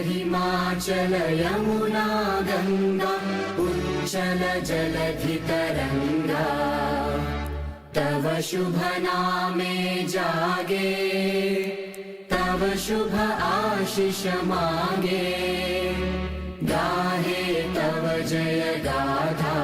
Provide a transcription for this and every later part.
हिमाचल यमुना गंगा उच्चल जलधितरंगा तव शुभ नामे जागे तव शुभ आशीष मांगे गाहे तव जय गाथा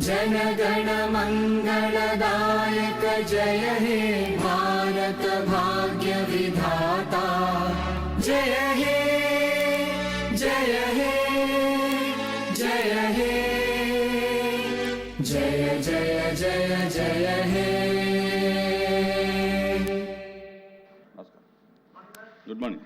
जनगण मंगलदायक जय हे भारत भाग्य विधाता जय हे जय हे जय हे जय जय जय जय हे। Good morning.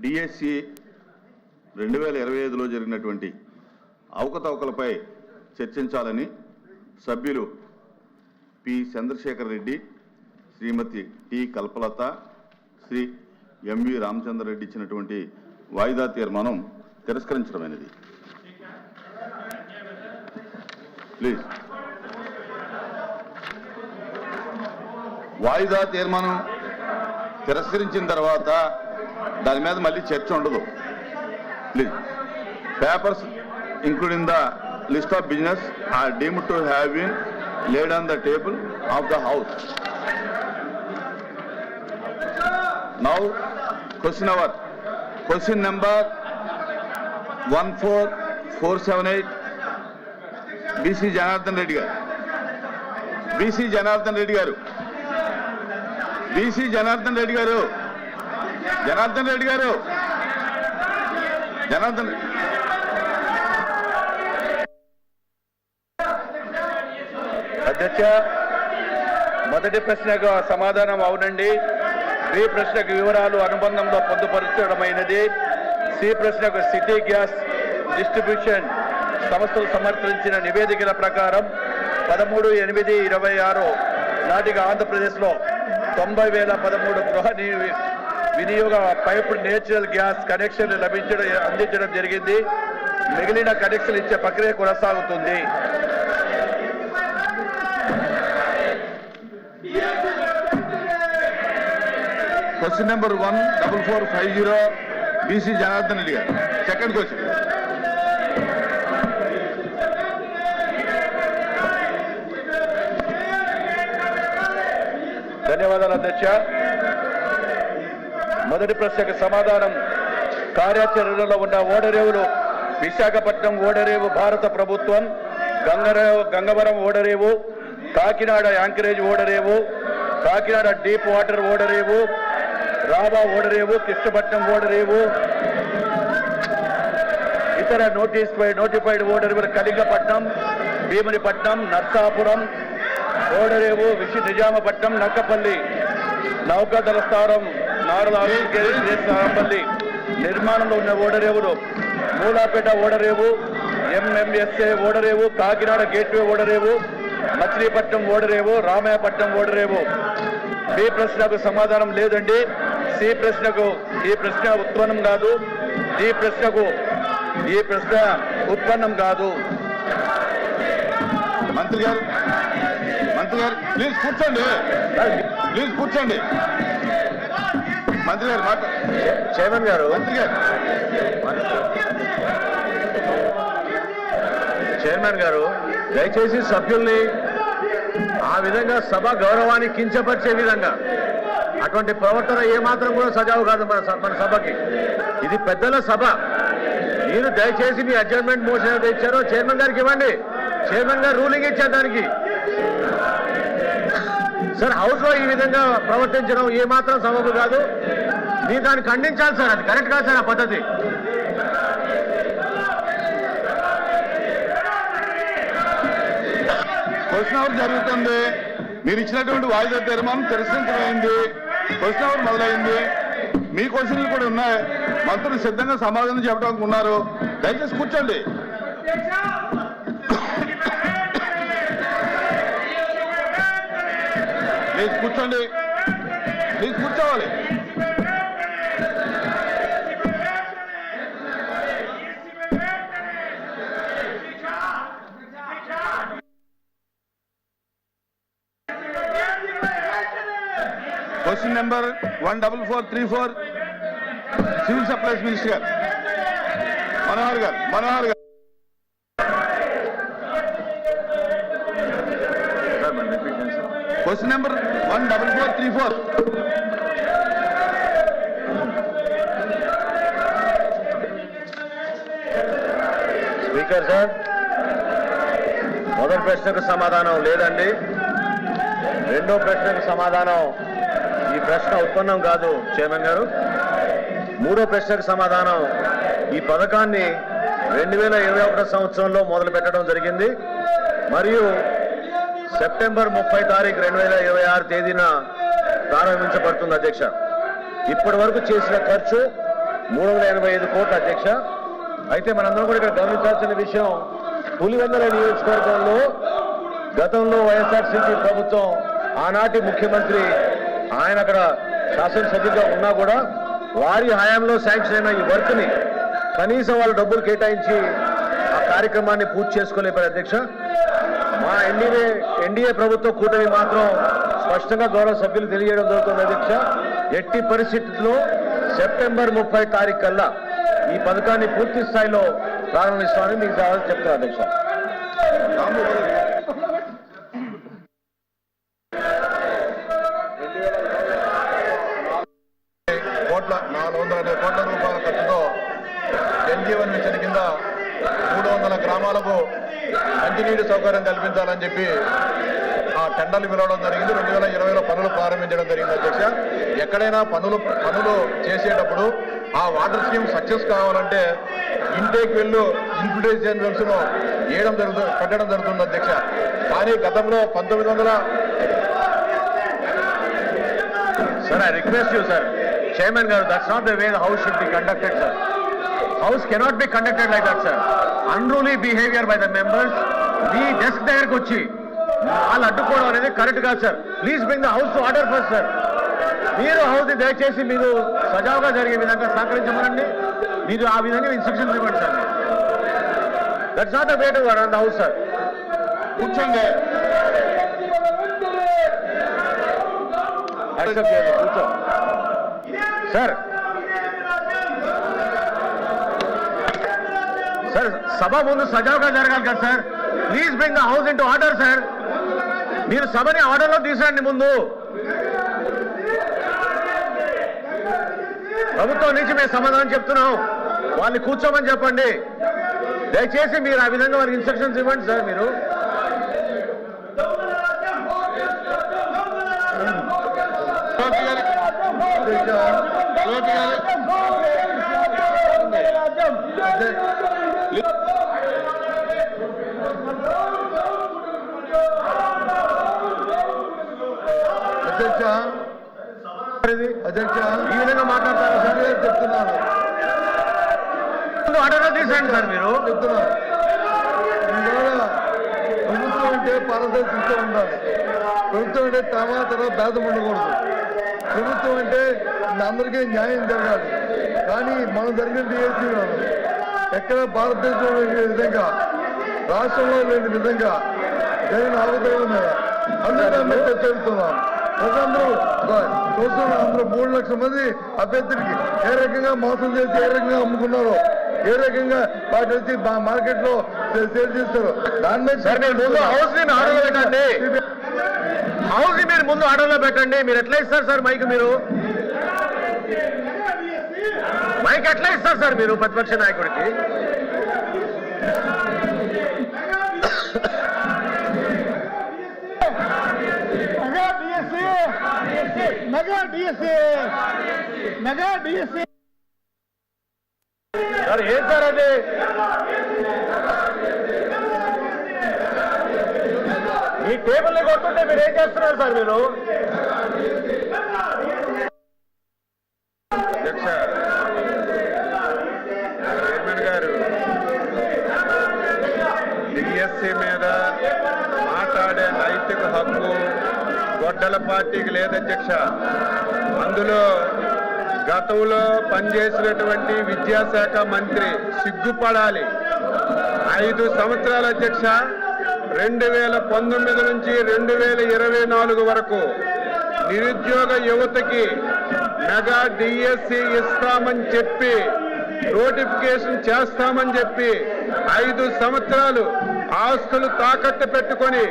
డిఎస్సి 2025లో జరిగినటువంటి అవకతవకలపై చర్చించాలని సభ్యులు P Chandrasekhar Reddy, Shrimati T Kalpalatha, Shri MV Ramachandra Reddy ఇచ్చినటువంటి వాయిదా తీర్మానం తిరస్కరించడమైనది. ప్లీజ్ వాయిదా తీర్మానం తిరస్కరించిన తర్వాత దాని మీద మళ్ళీ చర్చ ఉండదు. Please papers including the list of business are deemed to have been laid on the table of the house. Now question number 14478 BC Janardhan Reddy garu BC Janardhan Reddy garu BC Janardhan Reddy garu Janardhan Reddy garu Janardhan అధ్యక్ష, మొదటి ప్రశ్నకు సమాధానం అవునండి. B ప్రశ్నకు వివరాలు అనుబంధంలో పొందుపరచడమైనది. C ప్రశ్నకు city gas distribution సంస్థలు సమర్పించిన నివేదికల ప్రకారం 13/8/26 నాటికి ఆంధ్రప్రదేశ్లో 90,013 గృహ వినియోగ పైప్ నేచురల్ గ్యాస్ కనెక్షన్లు అందించడం జరిగింది. మిగిలిన కనెక్షన్లు ఇచ్చే ప్రక్రియ కొనసాగుతుంది. Question number 14450 BC Janardhan Reddy గారు. Second question. ధన్యవాదాలు అధ్యక్ష. మొదటి ప్రశ్నకు సమాధానం కార్యాచరణలో ఉన్న ఓడరేవులు విశాఖపట్నం ఓడరేవు భారత ప్రభుత్వం, గంగవరం ఓడరేవు, కాకినాడ యాంకరేజ్ ఓడరేవు, కాకినాడ డీప్ వాటర్ ఓడరేవు, రావా ఓడరేవు, కృష్ణపట్నం ఓడరేవు, ఇతర నోటిఫైడ్ ఓడరేవులు కళింగపట్నం, భీమునిపట్నం, నర్సాపురం ఓడరేవు, నిజామపట్నం, నక్కపల్లి నౌకాదళ స్థావరం, నారాయణపల్లి నిర్మాణంలో ఉన్న ఓడరేవులు మూలాపేట ఓడరేవు, MMSA ఓడరేవు, కాకినాడ గేట్వే ఓడరేవు, మచిలీపట్నం ఓడరేవు, రామాయపట్నం ఓడరేవు. బి ప్రశ్నకు సమాధానం లేదండి. సి ప్రశ్నకు ఈ ప్రశ్న ఉత్పన్నం కాదు. డి ప్రశ్నకు ఈ ప్రశ్న ఉత్పన్నం కాదు. మంత్రి గారు ప్లీజ్ కూర్చోండి. మంత్రి గారు చైర్మన్ గారు చైర్మన్ గారు దయచేసి సభ్యుల్ని ఆ విధంగా సభ గౌరవాన్ని కించపరిచే విధంగా అటువంటి ప్రవర్తన ఏమాత్రం కూడా సజావు కాదు మన సభకి. ఇది పెద్దల సభ. మీరు దయచేసి మీ అడ్జర్న్మెంట్ మోషన్ ఏదైతే ఇచ్చారో చైర్మన్ గారికి ఇవ్వండి. చైర్మన్ గారు రూలింగ్ ఇచ్చారు దానికి. సార్, హౌస్ లో ఈ విధంగా ప్రవర్తించడం ఏమాత్రం సబబు కాదు. మీరు దాన్ని ఖండించాలి సార్. అది కరెక్ట్ కాదు సార్ ఆ పద్ధతి. క్వశ్చన్ అవర్ జరుగుతుంది. మీరు ఇచ్చినటువంటి వాయిదా తీర్మానం తిరస్కరించమైంది. క్వశ్చన్ అవర్ మొదలైంది. మీ క్వశ్చన్లు కూడా ఉన్నాయి. మంత్రులు సిద్ధంగా సమాధానం చెప్పడానికి ఉన్నారు. దయచేసి కూర్చోండి. ప్లీజ్ కూర్చోండి, ప్లీజ్ కూర్చోవాలి. Question number 14434 civil supplies minister గారు మనోహర్ గారు. Question number 14434. స్పీకర్ సార్, మొదటి ప్రశ్నకు సమాధానం లేదండి. రెండో ప్రశ్నకు సమాధానం, ఈ ప్రశ్న ఉత్పన్నం కాదు చైర్మన్ గారు. మూడో ప్రశ్నకు సమాధానం, ఈ పథకాన్ని 2021 సంవత్సరంలో మొదలు పెట్టడం జరిగింది మరియు సెప్టెంబర్ 30 తారీఖు 2026 తేదీన ప్రారంభించబడుతుంది అధ్యక్ష. ఇప్పటి వరకు చేసిన ఖర్చు 385 కోట్ల అధ్యక్ష. అయితే మనందరం కూడా ఇక్కడ గమనించాల్సిన విషయం, పులివెందుల నియోజకవర్గంలో గతంలో వైఎస్ఆర్సీపీ ప్రభుత్వం ఆనాటి ముఖ్యమంత్రి ఆయన అక్కడ శాసనసభ్యుగా ఉన్నా కూడా వారి హయాంలో శాంక్షన్ అయిన ఈ వర్క్ ని కనీసం వాళ్ళు డబ్బులు కేటాయించి ఆ కార్యక్రమాన్ని పూర్తి చేసుకోలేపారు అధ్యక్ష. మా ఎన్డీఏ ప్రభుత్వ కూటమి మాత్రం స్పష్టంగా గౌరవ సభ్యులు తెలియజేయడం జరుగుతుంది అధ్యక్ష. ఎట్టి పరిస్థితుల్లో సెప్టెంబర్ 30 తారీఖు కల్లా ఈ పథకాన్ని పూర్తి స్థాయిలో ప్రారంభిస్తామని మీకు చెప్తున్నారు అధ్యక్ష. కోట్ల 420 కోట్ల రూపాయల ఖర్చుతో జలజీవన్ మిషన్ కింద 300 గ్రామాలకు మంచినీటి సౌకర్యం కల్పించాలని చెప్పి ఆ టెండర్లు పిలవడం జరిగింది. 2020లో పనులు ప్రారంభించడం జరిగింది అధ్యక్ష. ఎక్కడైనా పనులు చేసేటప్పుడు ఆ వాటర్ స్కీమ్ సక్సెస్ కావాలంటే ఇంటేక్ వెళ్ళు ఇన్ఫిల్ట్రేషన్ వెల్స్ పెట్టడం జరుగుతుంది అధ్యక్ష. కానీ గతంలో 1900 Sir, I request you, sir. Chairman Garu, that's not the way the House should be conducted, sir. House cannot be conducted like that, sir. Unruly behavior by the members. Me desk దగ్గరకు వచ్చి వాళ్ళు అడ్డుకోవడం అనేది correct కాదు sir. Please bring the house to order first sir. మీరు house ని దయచేసి మీరు సజావుగా జరిగే విధంగా సహకరించమనండి. మీరు ఆ విధంగా ఇన్స్ట్రక్షన్స్ ఇవ్వండి sir. That's not the way to run the house sir. కూర్చోండి. కూర్చో సార్. సార్ సభ ముందు సజావుగా జరగాలి కదా sir. Please bring the house in to order sir. మీరు సభని ఆర్డర్లో తీసుకురండి. ముందు ప్రభుత్వం నుంచి మేము సమాధానం చెప్తున్నాం, వాళ్ళని కూర్చోమని చెప్పండి. దయచేసి మీరు ఆ విధంగా వారికి ఇన్స్ట్రక్షన్స్ ఇవ్వండి సార్. మీరు అధ్యక్ష ఈ విధంగా మాట్లాడతారా సార్? చెప్తున్నాను. ఆర్డర్ తీసేయండి సార్. మీరు చెప్తున్నాను, ప్రభుత్వం అంటే పారదర్శకంగా ఉండాలి. ప్రభుత్వం అంటే తర్వాత భేదం ఉండకూడదు. ప్రభుత్వం అంటే అందరికీ న్యాయం జరగాలి. కానీ మనం జరిగినది ఏసీ ఎక్కడ భారతదేశంలో లేని విధంగా, రాష్ట్రంలో లేని విధంగా జరిగిన అవతరణ మీద అందరూ చెబుతున్నాం. ప్రజలందరూ చూస్తున్నారు. అందరూ 3 లక్షల మంది అభ్యర్థులకి ఏ రకంగా మోసం చేసి ఏ రకంగా అమ్ముకున్నారో, ఏ రకంగా వాటి వచ్చి మార్కెట్ లో సేల్ చేస్తారు. దాని మీద హౌస్ ని ఆర్డర్లో పెట్టండి. హౌస్ ని మీరు ముందు ఆర్డర్లో పెట్టండి. మీరు ఎట్లా ఇస్తారు సార్ మైక్? మీరు మైక్ ఎట్లా ఇస్తారు సార్ మీరు ప్రతిపక్ష నాయకుడికి? సార్ ఏం సార్ అది? ఈ టేబుల్ని కొట్టుంటే మీరు ఏం చేస్తున్నారు సార్? మీరు అధ్యక్ష, చైర్మన్ గారు డిఎస్సీ మీద మాట్లాడే నైతిక హక్కు గొడ్డల పార్టీకి లేదు అధ్యక్ష. అందులో గతంలో పనిచేసినటువంటి విద్యాశాఖ మంత్రి సిగ్గుపడాలి. 5 సంవత్సరాల అధ్యక్ష, 2019 నుంచి 2024 వరకు నిరుద్యోగ యువతకి మెగా డిఎస్సి ఇస్తామని చెప్పి నోటిఫికేషన్ చేస్తామని చెప్పి 5 సంవత్సరాలు ఆస్తులు తాకట్టు పెట్టుకొని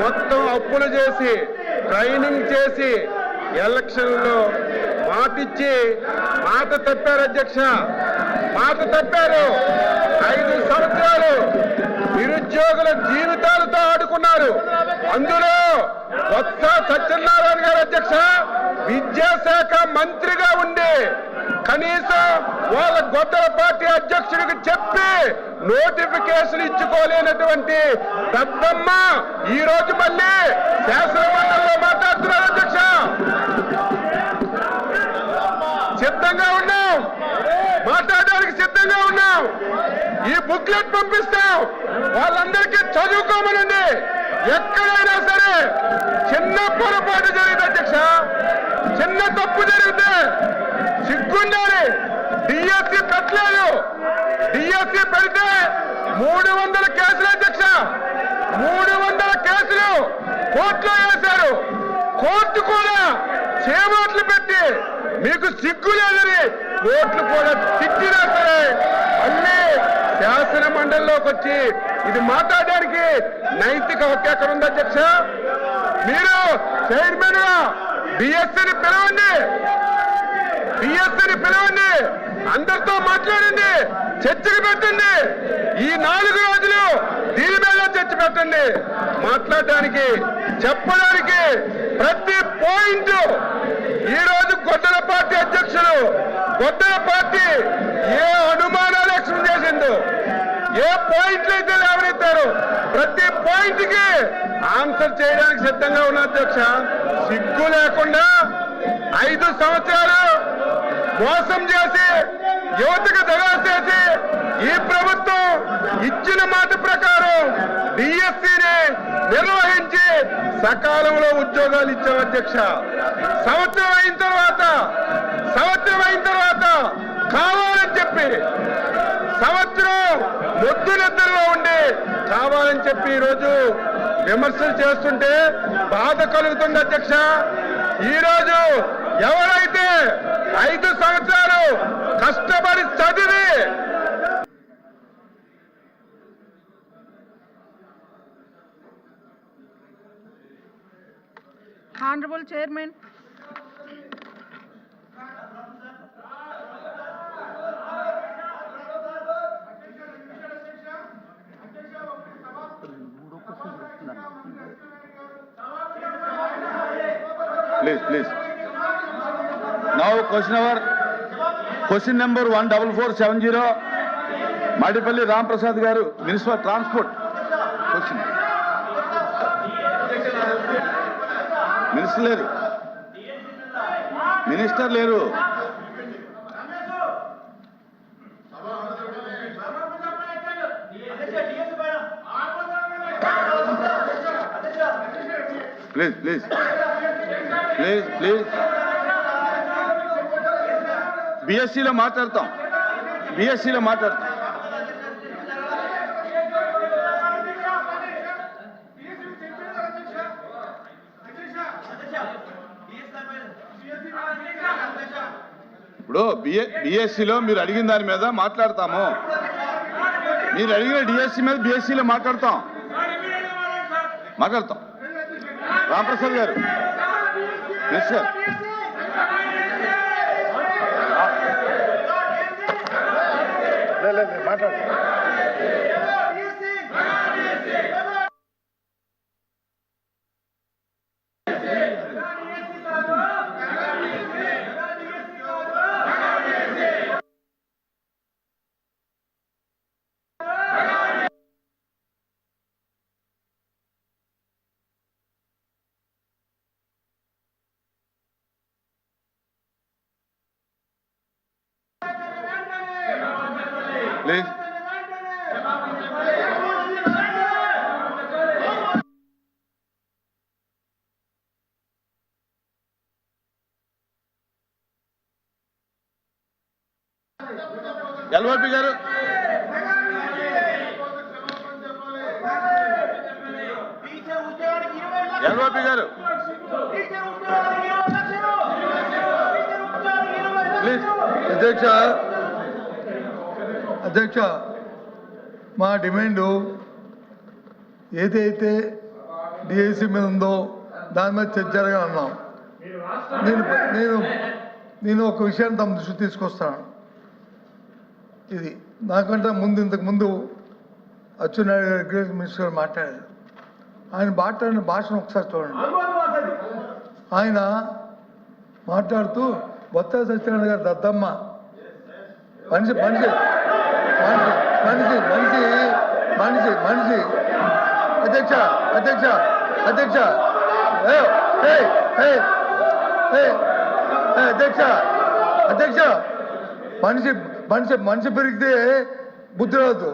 మొత్తం అప్పులు చేసి ట్రైనింగ్ చేసి ఎలక్షన్లో మాటిచ్చి మాట తప్పారు అధ్యక్ష. మాట తప్పారు. 5 సంవత్సరాలు నిరుద్యోగుల జీవితాలతో ఆడుకున్నారు. అందులో కొత్త సత్యనారాయణ గారు అధ్యక్ష విద్యాశాఖ మంత్రిగా ఉండి కనీసం వాళ్ళ గొడ్డల పార్టీ అధ్యక్షుడికి చెప్పి నోటిఫికేషన్ ఇచ్చుకోలేనటువంటి దద్దమ్మ ఈ రోజు మళ్ళీ శాసనమండలిలో మాట్లాడుతున్నారు అధ్యక్ష. సిద్ధంగా ఉన్నాం, మాట్లాడడానికి సిద్ధంగా ఉన్నాం. ఈ బుక్లెట్ పంపిస్తాం, వాళ్ళందరికీ చదువుకోమనండి. ఎక్కడైనా సరే చిన్న పొరపాటు జరిగింది అధ్యక్ష, చిన్న తప్పు జరిగితే సిగ్గుండాలి. డిఎస్సి పెట్టలేదు. డిఎస్సి పెడితే 300 కేసులు అధ్యక్ష, 300 కేసులు కోర్టులో వేశారు. కోర్టు కూడా చేమాట్లు పెట్టి మీకు సిగ్గు లేదని కోర్టులు కూడా తిట్టినా సరే మళ్ళీ శాసన మండలిలోకి వచ్చి ఇది మాట్లాడడానికి నైతిక హక్కు ఎక్కడ ఉంది అధ్యక్ష? మీరు చైర్మన్ గా డిఎస్సిని పిలవండి, డిఎస్సిని పిలవండి, అందరితో మాట్లాడండి, చర్చకు పెట్టండి. ఈ 4 రోజులు దీని మీద చర్చ పెట్టండి. మాట్లాడడానికి చెప్పడానికి ప్రతి పాయింట్ ఈ రోజు గొడ్డల పార్టీ అధ్యక్షులు గొడ్డల పార్టీ ఏ అనుమానాలు ఎక్స్ప్రెస్ చేసిందో, ఏ పాయింట్లు అయితే లేవనెత్తారు ప్రతి పాయింట్ కి ఆన్సర్ చేయడానికి సిద్ధంగా ఉన్న అధ్యక్ష. సిగ్గు లేకుండా 5 సంవత్సరాలు మోసం చేసి యువతకు దగా చేసి ఈ ప్రభుత్వం ఇచ్చిన మాట ప్రకారం డిఎస్సిని నిర్వహించి సకాలంలో ఉద్యోగాలు ఇచ్చాం అధ్యక్ష. సంవత్సరం అయిన తర్వాత కావాలని చెప్పి సంవత్సరం మొద్దు నిద్రలో ఉండి కావాలని చెప్పి ఈరోజు విమర్శలు చేస్తుంటే బాధ కలుగుతుంది అధ్యక్ష. ఈరోజు ఎవరైతే 5 సంవత్సరాలు కష్టపడి చదివి Honorable Chairman. Please. Now question number 14470, Madipalli Ram Prasad garu, Minister of Transport. Question. Minister లేరు. Please. BSc లో మాట్లాడతాం. ఇప్పుడు బిఎస్సిలో మీరు అడిగిన దాని మీద మాట్లాడతాము. మీరు అడిగిన డిఎస్సి మీద బిఎస్సిలో మాట్లాడతాం. రామప్రసాద్ గారు సార్. మాట్లాడు. ప్లీజ్. ఎల్ఓపి గారు ఎల్ఓపి గారు ప్లీజ్. అధ్యక్ష మా డిమాండు ఏదైతే డిఐసి మీద ఉందో దాని మీద చర్చ జరగాలని అన్నాం. నేను ఒక విషయాన్ని తమ దృష్టి తీసుకొస్తాను. ఇది నాకంటే ఇంతకు ముందు అచ్చెన్నాయుడు గారు అగ్రికల్చర్ మినిస్టర్ గారు మాట్లాడారు. ఆయన మాట్లాడిన భాషను ఒకసారి చూడండి. ఆయన మాట్లాడుతూ బొత్స సత్యనారాయణ గారు దద్దమ్మ మనిషి మనిషి మనిషి మనిషి మనిషి మనిషి అధ్యక్ష అధ్యక్ష అధ్యక్ష అధ్యక్ష అధ్యక్ష మనిషి మనిషి మనిషి పెరిగితే బుద్ధి రాదు.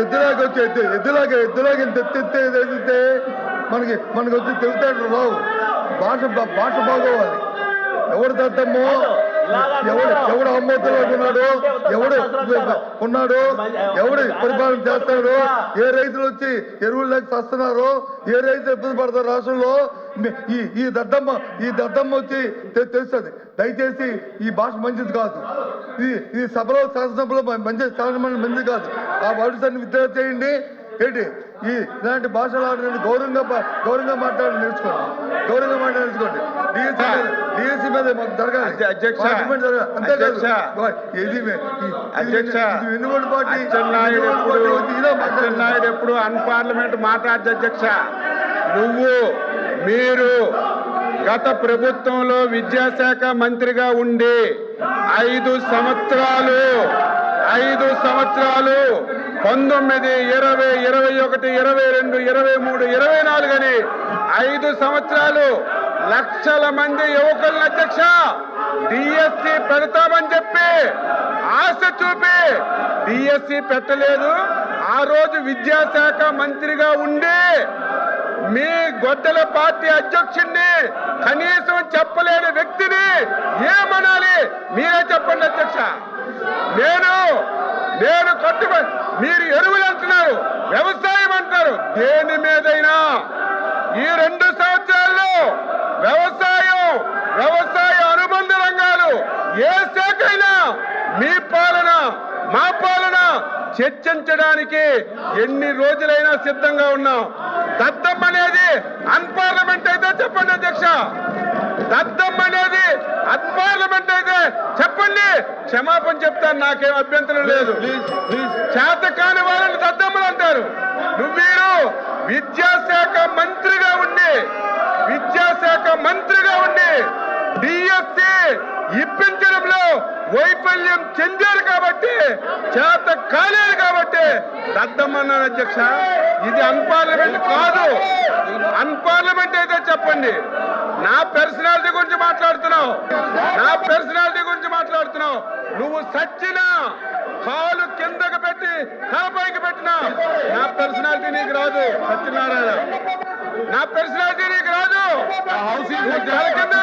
ఎద్దులాగా వచ్చి ఎద్దులాగా ఎత్తితే మనకి వచ్చి తెలుతాడు రావు. భాష బాగోవాలి. ఎవడు దద్దమ్మో ఎవడు అమ్మోతులో ఉన్నాడు, ఎవడు ఉన్నాడు, ఎవడు పరిపాలన చేస్తాడు, ఏ రైతులు వచ్చి ఎరువులు లేక వస్తున్నారు, ఏ రైతులు ఇబ్బంది పడతారు రాష్ట్రంలో. ఈ దద్దమ్మ వచ్చి తెలుస్తుంది. దయచేసి ఈ భాష మంచిది కాదు. ఈ సభలో శాసనసభలో మంచిది కాదు. ఆ వర్డ్స్ అన్ని విత్డ్రా చేయండి. ఏంటి ఇలాంటి భాషలు ఆడడానికి గౌరవంగా మాట్లాడి నేర్చుకోండి. గౌరవంగా మాట్లాడి నేర్చుకోండి. డిఎస్సీ మీద మాకు జరగాలి. ఎన్నుకోండి పార్టీ అచ్చెన్నాయుడు ఎప్పుడు అన్పార్లమెంట్ మాట్లాడదు అధ్యక్ష. మీరు గత ప్రభుత్వంలో విద్యాశాఖ మంత్రిగా ఉండి 5 సంవత్సరాలు 19, 20, 21, 22, 23, 24 అని 5 సంవత్సరాలు లక్షల మంది యువకులను అధ్యక్ష డిఎస్సి పెడతామని చెప్పి ఆశ చూపి డిఎస్సి పెట్టలేదు. ఆ రోజు విద్యాశాఖ మంత్రిగా ఉండి మీ గొడ్డల పార్టీ అధ్యక్షుడిని కనీసం చెప్పలేని వ్యక్తిని ఏమనాలి మీరే చెప్పండి అధ్యక్ష. నేను కట్టుబడి మీరు ఎరువులు అంటున్నారు, వ్యవసాయం అంటున్నారు. దేని మీదైనా ఈ 2 సంవత్సరాల్లో వ్యవసాయ అనుబంధ రంగాలు ఏ శాఖ అయినా మీ పాలన మా పాలన చర్చించడానికి ఎన్ని రోజులైనా సిద్ధంగా ఉన్నాం. దద్దం అనేది అన్పార్లమెంట్ అయితే చెప్పండి అధ్యక్ష. దద్దం అనేది అన్పార్లమెంట్ అయితే చెప్పండి, క్షమాపణ చెప్తాను, నాకేం అభ్యంతరం లేదు. చేత కాని వాళ్ళని దద్దమ్మలు అంటారు. మీరు విద్యాశాఖ మంత్రిగా ఉండి డిఎస్సి ఇప్పించడంలో వైఫల్యం చెందారు కాబట్టి, చేత కాలేదు కాబట్టి దద్దమన్నారు అధ్యక్ష. ఇది అన్పార్లమెంట్ కాదు. అన్పార్లమెంట్ అయితే చెప్పండి. నా పర్సనాలిటీ గురించి మాట్లాడుతున్నావు. నువ్వు సచ్చినా కాలు కిందకు పెట్టి తలపైకి పెట్టినా నా పర్సనాలిటీ నీకు రాదు సత్యనారాయణ. నా పర్సనాలిటీ నీకు రాదు. తల కింద